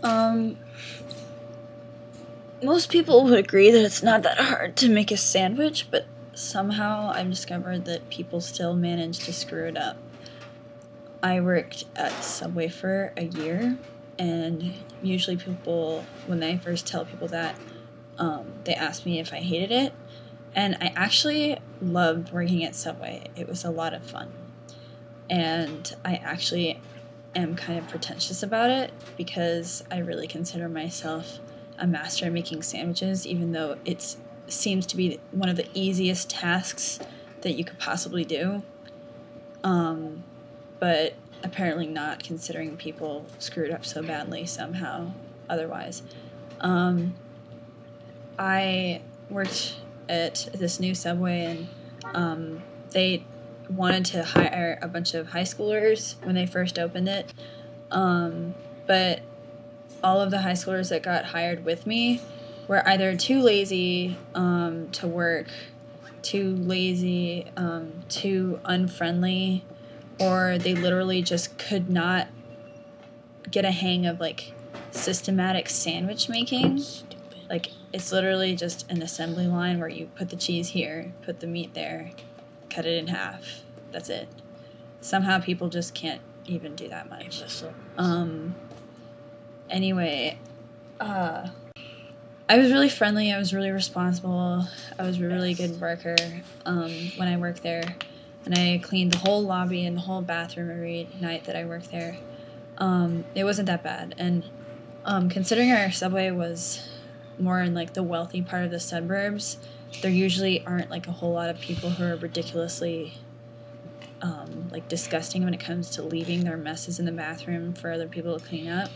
Um, most people would agree that it's not that hard to make a sandwich, but somehow I've discovered that people still manage to screw it up. I worked at Subway for a year, and usually people, when I first tell people that, they ask me if I hated it, and I actually loved working at Subway. It was a lot of fun, and I actually am kind of pretentious about it because I really consider myself a master at making sandwiches, even though it seems to be one of the easiest tasks that you could possibly do. But apparently not, considering people screwed up so badly somehow otherwise. I worked at this new Subway, and they wanted to hire a bunch of high schoolers when they first opened it. But all of the high schoolers that got hired with me were either too lazy to work, too lazy, too unfriendly, or they literally just could not get a hang of, like, systematic sandwich making. Like, it's literally just an assembly line where you put the cheese here, put the meat there, cut it in half. That's it. Somehow people just can't even do that much. Anyway, I was really friendly, I was really responsible, I was a really good worker when I worked there. And I cleaned the whole lobby and the whole bathroom every night that I worked there. It wasn't that bad. And considering our Subway was more in, like, the wealthy part of the suburbs, there usually aren't, like, a whole lot of people who are ridiculously like, disgusting when it comes to leaving their messes in the bathroom for other people to clean up.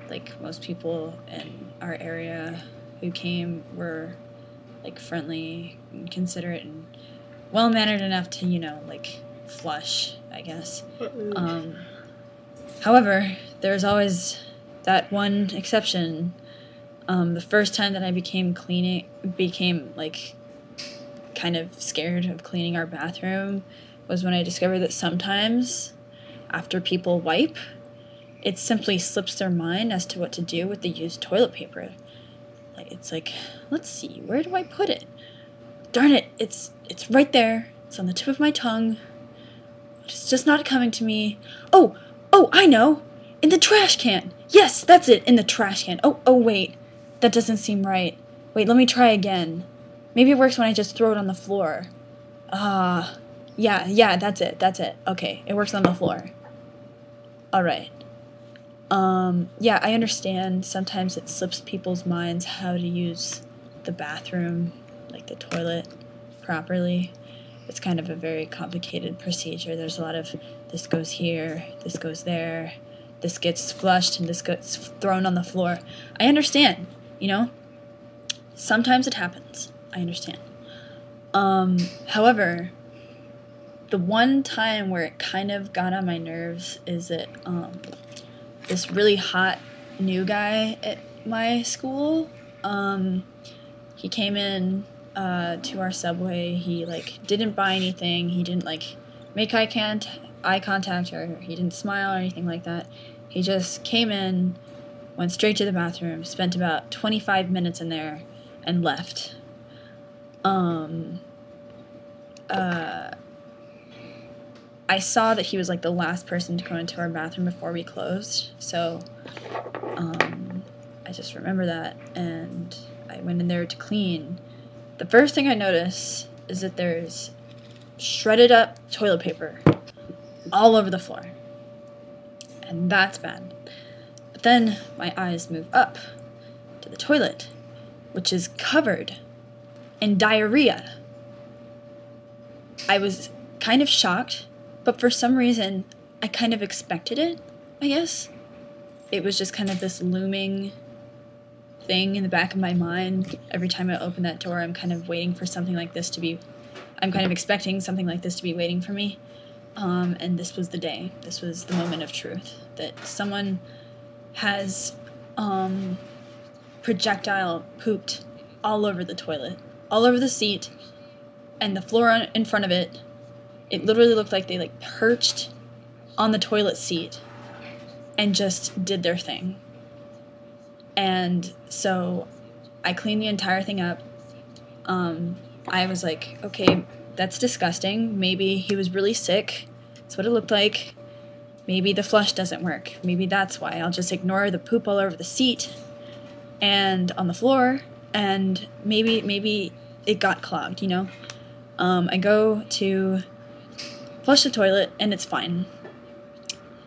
Like, most people in our area who came were, like, friendly and considerate and well-mannered enough to, like, flush, I guess. However, there's always that one exception. The first time that I became, like, kind of scared of cleaning our bathroom was when I discovered that sometimes, after people wipe, it simply slips their mind as to what to do with the used toilet paper. Like, it's like, let's see, where do I put it? Darn it, it's right there. It's on the tip of my tongue. It's just not coming to me. Oh, I know! In the trash can! Yes, that's it, in the trash can. Oh, wait. That doesn't seem right. Wait, let me try again. Maybe it works when I just throw it on the floor. Yeah, that's it. Okay, it works on the floor. Alright. Yeah, I understand sometimes it slips people's minds how to use the bathroom, like the toilet, properly. It's kind of a very complicated procedure. There's a lot of this goes here, this goes there, this gets flushed, and this gets thrown on the floor. I understand, Sometimes it happens. I understand. However, the one time where it kind of got on my nerves is that this really hot new guy at my school, he came in to our Subway. He, like, didn't buy anything. He didn't, like, make eye contact, or he didn't smile or anything like that. He just came in, went straight to the bathroom, spent about 25 minutes in there, and left. I saw that he was, like, the last person to go into our bathroom before we closed, so I just remember that, and I went in there to clean. The first thing I notice is that there's shredded up toilet paper all over the floor, and that's bad. But then my eyes move up to the toilet, which is covered in diarrhea. I was kind of shocked, but for some reason, I kind of expected it, I guess. It was just kind of this looming thing in the back of my mind. Every time I open that door, I'm kind of waiting for something like this to be... I'm kind of expecting something like this to be waiting for me. And this was the day. This was the moment of truth. That someone has projectile pooped all over the toilet, all over the seat, and the floor in front of it. It literally looked like they, like, perched on the toilet seat and just did their thing. And so I cleaned the entire thing up. I was like, okay, that's disgusting. Maybe he was really sick. That's what it looked like. Maybe the flush doesn't work. Maybe that's why. I'll just ignore the poop all over the seat and on the floor, and maybe it got clogged, you know? I go to flush the toilet, and it's fine.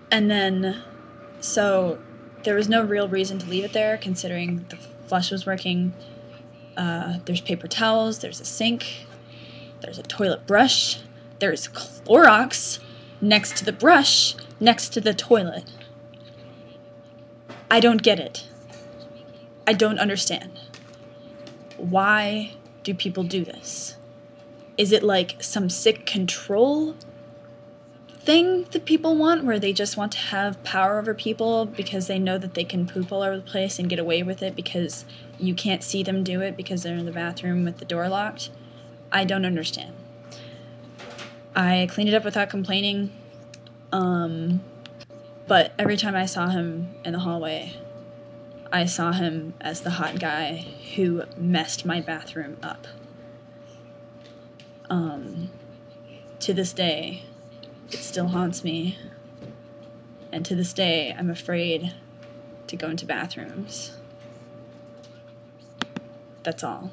And then, so there was no real reason to leave it there, considering the flush was working. There's paper towels, there's a sink, there's a toilet brush, there's Clorox next to the brush, next to the toilet. I don't get it. I don't understand. Why do people do this? Is it like some sick control thing that people want, where they just want to have power over people because they know that they can poop all over the place and get away with it because you can't see them do it because they're in the bathroom with the door locked? I don't understand. I cleaned it up without complaining, but every time I saw him in the hallway, I saw him as the hot guy who messed my bathroom up. To this day, it still haunts me. And to this day, I'm afraid to go into bathrooms. That's all.